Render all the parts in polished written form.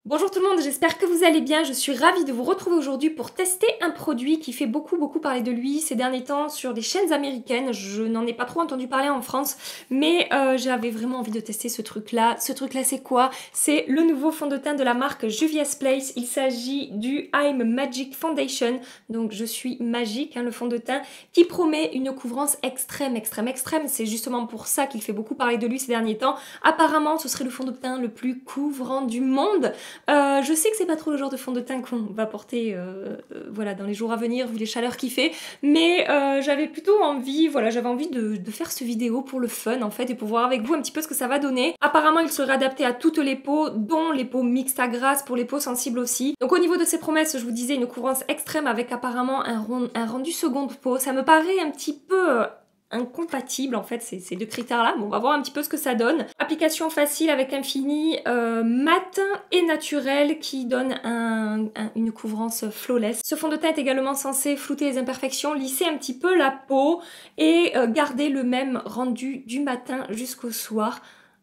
Bonjour tout le monde, j'espère que vous allez bien. Je suis ravie de vous retrouver aujourd'hui pour tester un produit qui fait beaucoup parler de lui ces derniers temps sur des chaînes américaines. Je n'en ai pas trop entendu parler en France, mais j'avais vraiment envie de tester ce truc-là. Ce truc-là, c'est quoi? C'est le nouveau fond de teint de la marque Juvia's Place. Il s'agit du I'm Magic Foundation. Donc je suis magique, le fond de teint qui promet une couvrance extrême. C'est justement pour ça qu'il fait beaucoup parler de lui ces derniers temps. Apparemment, ce serait le fond de teint le plus couvrant du monde. Je sais que c'est pas trop le genre de fond de teint qu'on va porter voilà, dans les jours à venir vu les chaleurs qu'il fait, mais j'avais plutôt envie, voilà, j'avais envie de faire cette vidéo pour le fun en fait et pour voir avec vous un petit peu ce que ça va donner. Apparemment il serait adapté à toutes les peaux, dont les peaux mixtes à grasse, pour les peaux sensibles aussi. Donc au niveau de ses promesses, je vous disais une couvrance extrême avec apparemment un rendu seconde peau. Ça me paraît un petit peu incompatible en fait ces deux critères là. Bon, on va voir un petit peu ce que ça donne. Application facile avec un fini mat et naturel qui donne une couvrance flawless. Ce fond de teint est également censé flouter les imperfections, lisser un petit peu la peau et garder le même rendu du matin jusqu'au soir.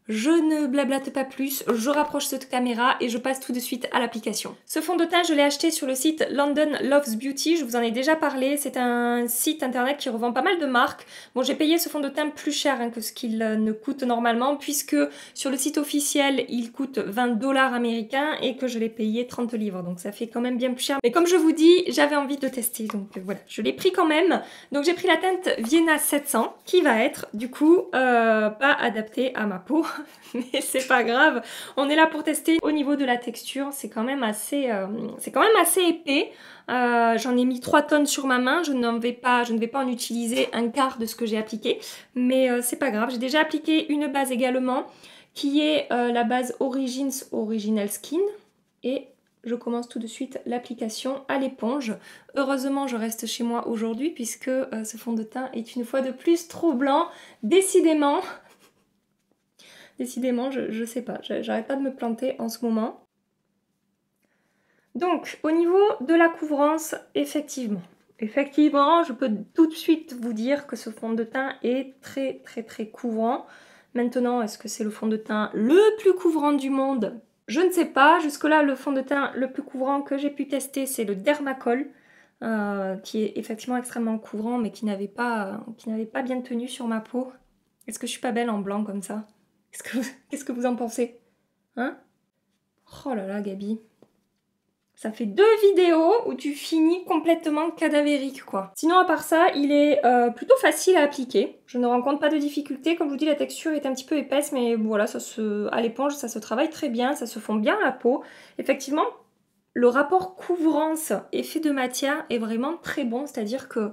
Je ne blablate pas plus, je rapproche cette caméra et je passe tout de suite à l'application. Ce fond de teint, je l'ai acheté sur le site London Loves Beauty, je vous en ai déjà parlé, c'est un site internet qui revend pas mal de marques. Bon, j'ai payé ce fond de teint plus cher que ce qu'il ne coûte normalement, puisque sur le site officiel, il coûte 20 $ américains et que je l'ai payé 30 livres, donc ça fait quand même bien plus cher. Mais comme je vous dis, j'avais envie de tester, donc voilà, je l'ai pris quand même. Donc j'ai pris la teinte Vienna 700, qui va être du coup pas adaptée à ma peau. Mais c'est pas grave, on est là pour tester. Au niveau de la texture, c'est quand même assez épais. J'en ai mis 3 tonnes sur ma main, je ne vais pas en utiliser un quart de ce que j'ai appliqué, mais c'est pas grave. J'ai déjà appliqué une base également, qui est la base Origins Original Skin, et je commence tout de suite l'application à l'éponge. Heureusement, je reste chez moi aujourd'hui, puisque ce fond de teint est une fois de plus trop blanc, décidément. Décidément, je sais pas, j'arrête pas de me planter en ce moment. Donc, au niveau de la couvrance, effectivement, je peux tout de suite vous dire que ce fond de teint est très couvrant. Maintenant, est-ce que c'est le fond de teint le plus couvrant du monde? Je ne sais pas. Jusque-là, le fond de teint le plus couvrant que j'ai pu tester, c'est le Dermacol, qui est effectivement extrêmement couvrant, mais qui n'avait pas bien tenu sur ma peau. Est-ce que je suis pas belle en blanc comme ça? Qu'est-ce que vous en pensez? Hein? Oh là là, Gabi. Ça fait 2 vidéos où tu finis complètement cadavérique, quoi. Sinon, à part ça, il est plutôt facile à appliquer. Je ne rencontre pas de difficultés. Comme je vous dis, la texture est un petit peu épaisse, mais voilà, à l'éponge, ça se travaille très bien, ça se fond bien à la peau. Effectivement, le rapport couvrance-effet de matière est vraiment très bon, c'est-à-dire que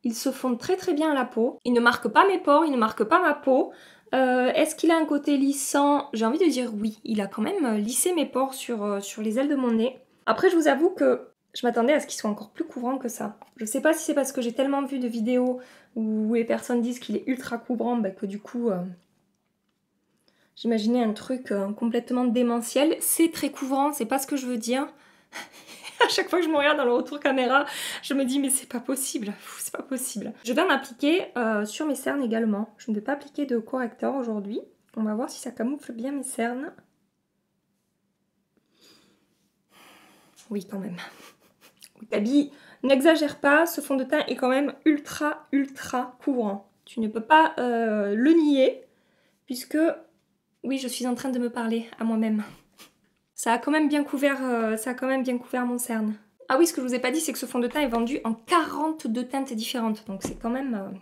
il se fond très bien à la peau. Il ne marque pas mes pores, il ne marque pas ma peau. Est-ce qu'il a un côté lissant? J'ai envie de dire oui. Il a quand même lissé mes pores sur les ailes de mon nez. Après, je vous avoue que je m'attendais à ce qu'il soit encore plus couvrant que ça. Je sais pas si c'est parce que j'ai tellement vu de vidéos où les personnes disent qu'il est ultra couvrant, que du coup, j'imaginais un truc complètement démentiel. C'est très couvrant, c'est pas ce que je veux dire. À chaque fois que je me regarde dans le retour caméra, je me dis mais c'est pas possible, c'est pas possible. Je vais en appliquer sur mes cernes également. Je ne vais pas appliquer de correcteur aujourd'hui. On va voir si ça camoufle bien mes cernes. Oui, quand même. Gabi, n'exagère pas, ce fond de teint est quand même ultra couvrant. Tu ne peux pas le nier, puisque, oui, je suis en train de me parler à moi-même. Ça a quand même bien couvert, mon cerne. Ah oui, ce que je vous ai pas dit, c'est que ce fond de teint est vendu en 42 teintes différentes. Donc c'est quand même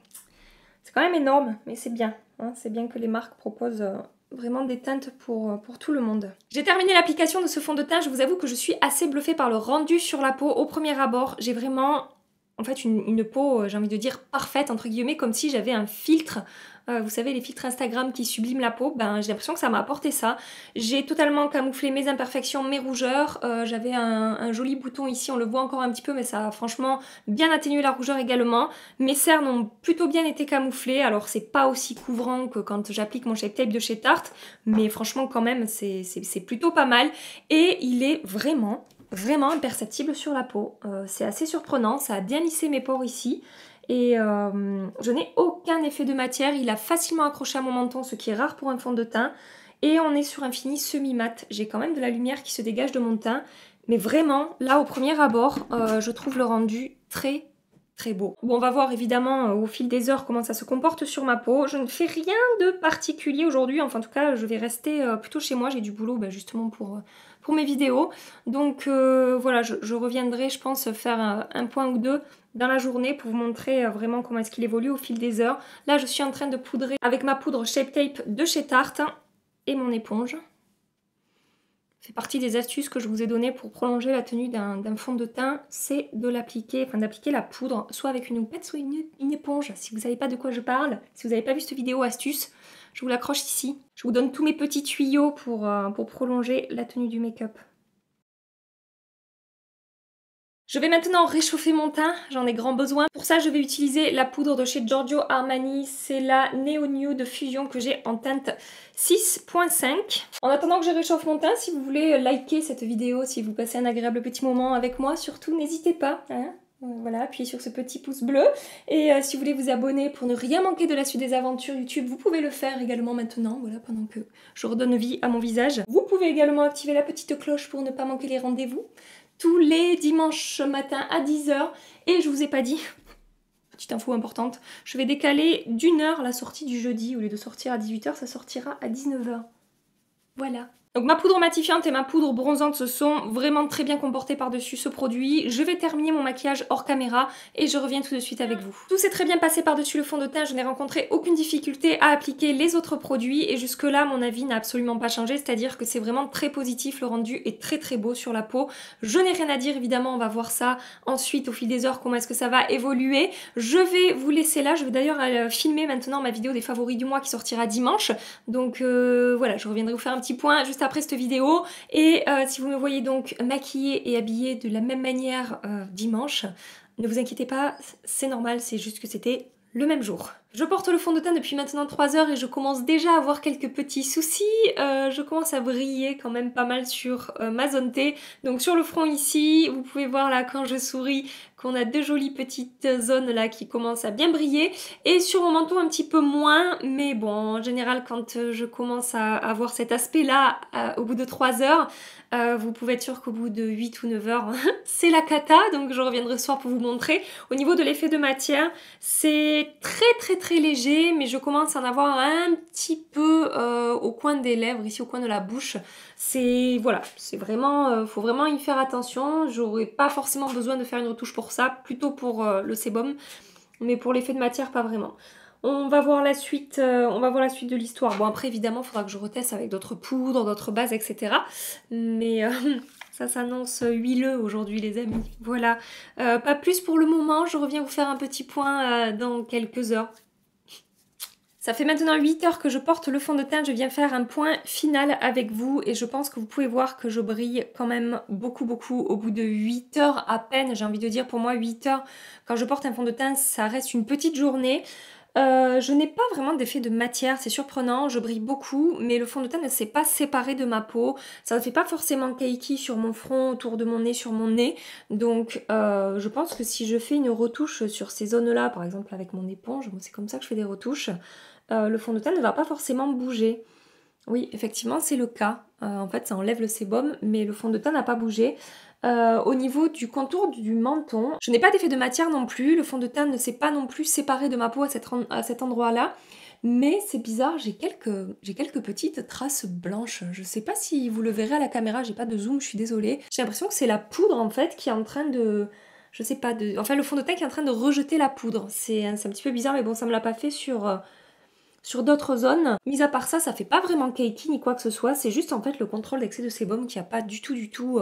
énorme, mais c'est bien. C'est bien que les marques proposent vraiment des teintes pour tout le monde. J'ai terminé l'application de ce fond de teint. Je vous avoue que je suis assez bluffée par le rendu sur la peau. Au premier abord, j'ai vraiment, en fait, une peau, j'ai envie de dire, parfaite, entre guillemets, comme si j'avais un filtre. Vous savez, les filtres Instagram qui subliment la peau, j'ai l'impression que ça m'a apporté ça. J'ai totalement camouflé mes imperfections, mes rougeurs. J'avais un joli bouton ici, on le voit encore un petit peu, mais ça a franchement bien atténué la rougeur également. Mes cernes ont plutôt bien été camouflées, alors c'est pas aussi couvrant que quand j'applique mon Shape Tape de chez Tarte, mais franchement quand même c'est plutôt pas mal. Et il est vraiment imperceptible sur la peau. C'est assez surprenant, ça a bien lissé mes pores ici. Et je n'ai aucun effet de matière, il a facilement accroché à mon menton, ce qui est rare pour un fond de teint. Et on est sur un fini semi-mat. J'ai quand même de la lumière qui se dégage de mon teint. Mais vraiment, là, au premier abord, je trouve le rendu très beau. Bon, on va voir évidemment au fil des heures comment ça se comporte sur ma peau. Je ne fais rien de particulier aujourd'hui. Enfin, en tout cas, je vais rester plutôt chez moi. J'ai du boulot justement pour mes vidéos. Donc voilà, je reviendrai, je pense, faire un point ou deux dans la journée pour vous montrer vraiment comment est-ce qu'il évolue au fil des heures. Là, je suis en train de poudrer avec ma poudre Shape Tape de chez Tarte et mon éponge. Ça fait partie des astuces que je vous ai données pour prolonger la tenue d'un fond de teint, c'est de l'appliquer, enfin d'appliquer la poudre, soit avec une houppette, soit une éponge. Si vous ne savez pas de quoi je parle, si vous n'avez pas vu cette vidéo astuce, je vous l'accroche ici. Je vous donne tous mes petits tuyaux pour prolonger la tenue du make-up. Je vais maintenant réchauffer mon teint, j'en ai grand besoin. Pour ça, je vais utiliser la poudre de chez Giorgio Armani. C'est la Neo Nude Fusion que j'ai en teinte 6.5. En attendant que je réchauffe mon teint, si vous voulez liker cette vidéo, si vous passez un agréable petit moment avec moi, surtout n'hésitez pas. Voilà, appuyez sur ce petit pouce bleu. Et si vous voulez vous abonner pour ne rien manquer de la suite des aventures YouTube, vous pouvez le faire également maintenant, voilà, pendant que je redonne vie à mon visage. Vous pouvez également activer la petite cloche pour ne pas manquer les rendez-vous. Tous les dimanches matin à 10 h. Et je vous ai pas dit, petite info importante, je vais décaler d'1 heure la sortie du jeudi. Au lieu de sortir à 18 h, ça sortira à 19 h. Voilà. Donc ma poudre matifiante et ma poudre bronzante se sont vraiment très bien comportées par-dessus ce produit. Je vais terminer mon maquillage hors caméra et je reviens tout de suite avec vous. Tout s'est très bien passé par-dessus le fond de teint, je n'ai rencontré aucune difficulté à appliquer les autres produits et jusque là mon avis n'a absolument pas changé, c'est-à-dire que c'est vraiment très positif, le rendu est très beau sur la peau. Je n'ai rien à dire évidemment, on va voir ça ensuite au fil des heures, comment est-ce que ça va évoluer. Je vais vous laisser là, je vais d'ailleurs filmer maintenant ma vidéo des favoris du mois qui sortira dimanche. Donc voilà, je reviendrai vous faire un petit point juste après cette vidéo et si vous me voyez donc maquillée et habillée de la même manière dimanche, ne vous inquiétez pas, c'est normal, c'est juste que c'était le même jour. Je porte le fond de teint depuis maintenant 3 heures et je commence déjà à avoir quelques petits soucis. Je commence à briller quand même pas mal sur ma zone T. Donc sur le front ici, vous pouvez voir là quand je souris qu'on a 2 jolies petites zones là qui commencent à bien briller. Et sur mon menton un petit peu moins, mais bon, en général quand je commence à avoir cet aspect là au bout de 3 heures, vous pouvez être sûr qu'au bout de 8 ou 9 heures, c'est la cata, donc je reviendrai ce soir pour vous montrer. Au niveau de l'effet de matière, c'est très léger, mais je commence à en avoir un petit peu au coin des lèvres, ici au coin de la bouche. C'est voilà, c'est vraiment, faut vraiment y faire attention. J'aurais pas forcément besoin de faire une retouche pour ça, plutôt pour le sébum, mais pour l'effet de matière, pas vraiment. On va voir la suite, de l'histoire. Bon après évidemment, il faudra que je reteste avec d'autres poudres, d'autres bases, etc. Mais ça s'annonce huileux aujourd'hui les amis. Voilà, pas plus pour le moment. Je reviens vous faire un petit point dans quelques heures. Ça fait maintenant 8 heures que je porte le fond de teint, je viens faire un point final avec vous et je pense que vous pouvez voir que je brille quand même beaucoup au bout de 8 heures à peine. J'ai envie de dire pour moi 8 heures quand je porte un fond de teint ça reste une petite journée. Je n'ai pas vraiment d'effet de matière, c'est surprenant, je brille beaucoup, mais le fond de teint ne s'est pas séparé de ma peau. Ça ne fait pas forcément cakey sur mon front, autour de mon nez, sur mon nez. Donc je pense que si je fais une retouche sur ces zones-là, par exemple avec mon éponge, c'est comme ça que je fais des retouches, le fond de teint ne va pas forcément bouger. Oui, effectivement, c'est le cas. En fait, ça enlève le sébum, mais le fond de teint n'a pas bougé. Au niveau du contour du menton, je n'ai pas d'effet de matière non plus. Le fond de teint ne s'est pas non plus séparé de ma peau à cet endroit-là. Mais c'est bizarre, j'ai quelques petites traces blanches. Je sais pas si vous le verrez à la caméra, j'ai pas de zoom, je suis désolée. J'ai l'impression que c'est la poudre en fait qui est en train de... Je sais pas, enfin le fond de teint qui est en train de rejeter la poudre. C'est un petit peu bizarre, mais bon, ça me l'a pas fait sur d'autres zones. Mis à part ça, ça fait pas vraiment cakey ni quoi que ce soit. C'est juste en fait le contrôle d'excès de sébum qui a pas du tout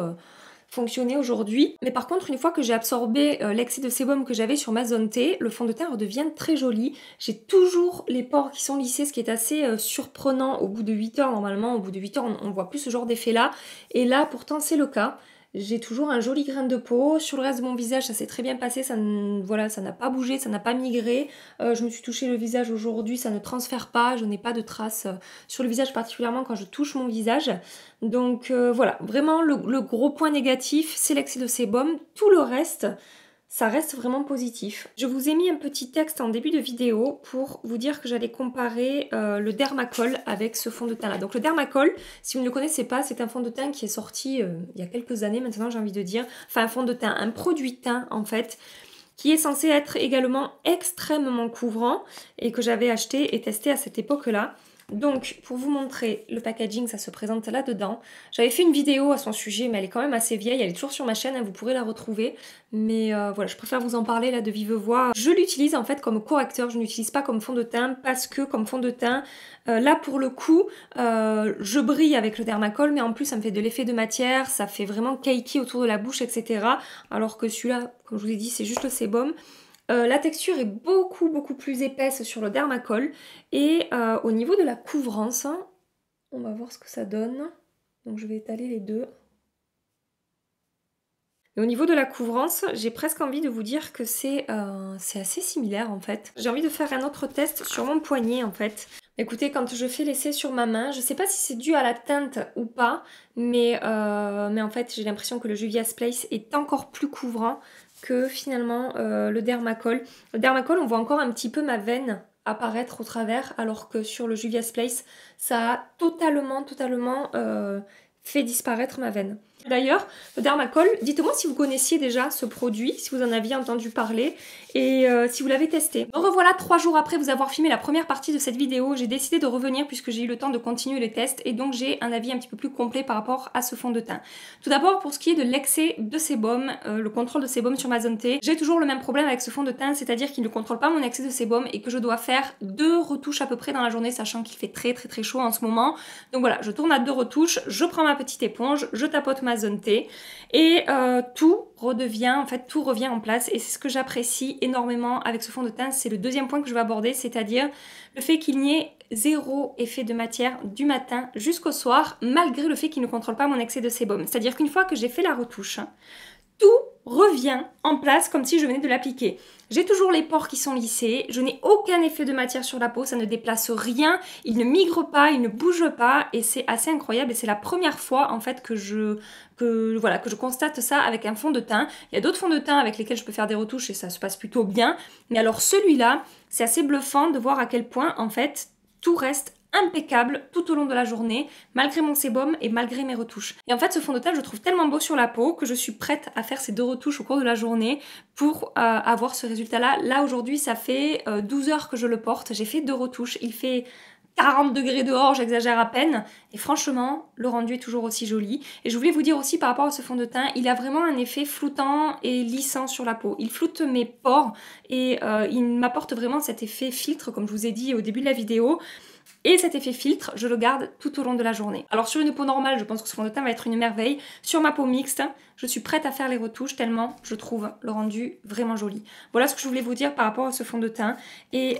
fonctionné aujourd'hui. Mais par contre, une fois que j'ai absorbé l'excès de sébum que j'avais sur ma zone T, le fond de teint redevient très joli. J'ai toujours les pores qui sont lissés, ce qui est assez surprenant au bout de 8 heures. Normalement, au bout de 8 heures, on voit plus ce genre d'effet là. Et là, pourtant, c'est le cas. J'ai toujours un joli grain de peau. Sur le reste de mon visage, ça s'est très bien passé. Voilà, ça n'a pas bougé, ça n'a pas migré. Je me suis touché le visage aujourd'hui, ça ne transfère pas. Je n'ai pas de traces sur le visage, particulièrement quand je touche mon visage. Donc voilà, vraiment le gros point négatif, c'est l'excès de sébum. Tout le reste, ça reste vraiment positif. Je vous ai mis un petit texte en début de vidéo pour vous dire que j'allais comparer le Dermacol avec ce fond de teint là. Donc le Dermacol, si vous ne le connaissez pas, c'est un fond de teint qui est sorti il y a quelques années maintenant, j'ai envie de dire. Enfin un fond de teint, un produit teint en fait, qui est censé être également extrêmement couvrant et que j'avais acheté et testé à cette époque-là. Donc, pour vous montrer le packaging, ça se présente là-dedans. J'avais fait une vidéo à son sujet, mais elle est quand même assez vieille. Elle est toujours sur ma chaîne, hein, vous pourrez la retrouver. Mais voilà, je préfère vous en parler là de vive voix. Je l'utilise en fait comme correcteur, je n'utilise pas comme fond de teint parce que comme fond de teint, là pour le coup, je brille avec le Dermacol, mais en plus ça me fait de l'effet de matière, ça fait vraiment cakey autour de la bouche, etc. Alors que celui-là, comme je vous ai dit, c'est juste le sébum. La texture est beaucoup plus épaisse sur le Dermacol et au niveau de la couvrance, on va voir ce que ça donne. Donc je vais étaler les deux. Et au niveau de la couvrance, j'ai presque envie de vous dire que c'est assez similaire en fait. J'ai envie de faire un autre test sur mon poignet en fait. Écoutez, quand je fais l'essai sur ma main, je sais pas si c'est dû à la teinte ou pas, mais en fait j'ai l'impression que le Juvia's Place est encore plus couvrant que finalement le Dermacol. Le Dermacol, on voit encore un petit peu ma veine apparaître au travers, alors que sur le Juvia's Place, ça a totalement fait disparaître ma veine. D'ailleurs, le Dermacol, dites-moi si vous connaissiez déjà ce produit, si vous en aviez entendu parler et si vous l'avez testé. Me revoilà 3 jours après vous avoir filmé la première partie de cette vidéo. J'ai décidé de revenir puisque j'ai eu le temps de continuer les tests et donc j'ai un avis un petit peu plus complet par rapport à ce fond de teint. Tout d'abord, pour ce qui est de l'excès de sébum, le contrôle de sébum sur ma zone T, j'ai toujours le même problème avec ce fond de teint, c'est-à-dire qu'il ne contrôle pas mon excès de sébum et que je dois faire 2 retouches à peu près dans la journée, sachant qu'il fait très chaud en ce moment. Donc voilà, je tourne à 2 retouches, je prends ma petite éponge, je tapote ma zone T et tout revient en place et c'est ce que j'apprécie énormément avec ce fond de teint. C'est le deuxième point que je vais aborder, c'est-à-dire le fait qu'il n'y ait zéro effet de matière du matin jusqu'au soir, malgré le fait qu'il ne contrôle pas mon excès de sébum. C'est-à-dire qu'une fois que j'ai fait la retouche, tout revient en place comme si je venais de l'appliquer. J'ai toujours les pores qui sont lissés, je n'ai aucun effet de matière sur la peau, ça ne déplace rien, il ne migre pas, il ne bouge pas et c'est assez incroyable et c'est la première fois en fait que je constate ça avec un fond de teint. Il y a d'autres fonds de teint avec lesquels je peux faire des retouches et ça se passe plutôt bien, mais alors celui-là, c'est assez bluffant de voir à quel point en fait tout reste impeccable tout au long de la journée, malgré mon sébum et malgré mes retouches. Et en fait, ce fond de teint, je le trouve tellement beau sur la peau que je suis prête à faire ces 2 retouches au cours de la journée pour avoir ce résultat-là. Là, aujourd'hui, ça fait 12 heures que je le porte. J'ai fait 2 retouches. Il fait 40 degrés dehors, j'exagère à peine. Et franchement, le rendu est toujours aussi joli. Et je voulais vous dire aussi par rapport à ce fond de teint, il a vraiment un effet floutant et lissant sur la peau. Il floute mes pores et il m'apporte vraiment cet effet filtre, comme je vous ai dit au début de la vidéo. Et cet effet filtre, je le garde tout au long de la journée. Alors sur une peau normale, je pense que ce fond de teint va être une merveille. Sur ma peau mixte, je suis prête à faire les retouches tellement je trouve le rendu vraiment joli. Voilà ce que je voulais vous dire par rapport à ce fond de teint. Et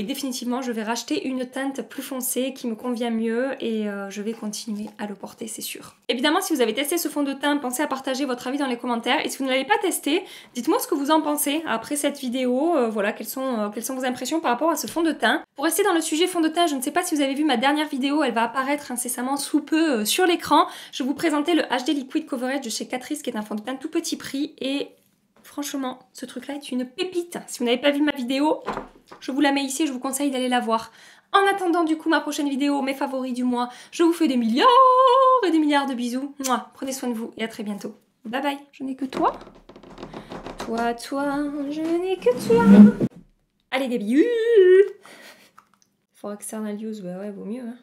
définitivement, je vais racheter une teinte plus foncée qui me convient mieux et je vais continuer à le porter, c'est sûr. Évidemment, si vous avez testé ce fond de teint, pensez à partager votre avis dans les commentaires. Et si vous ne l'avez pas testé, dites-moi ce que vous en pensez après cette vidéo. Voilà, quelles sont vos impressions par rapport à ce fond de teint. Pour rester dans le sujet fond de teint, je ne sais pas si vous avez vu ma dernière vidéo, elle va apparaître incessamment sous peu sur l'écran. Je vous présentais le HD Liquid Coverage de chez Catrice qui est un fond de teint tout petit prix et franchement, ce truc-là est une pépite. Si vous n'avez pas vu ma vidéo, je vous la mets ici et je vous conseille d'aller la voir. En attendant du coup ma prochaine vidéo, mes favoris du mois, je vous fais des milliards et des milliards de bisous. Mouah, prenez soin de vous et à très bientôt. Bye bye. Je n'ai que toi. Toi, je n'ai que toi. Allez Gabi. For external use, bah ouais, vaut mieux. Hein.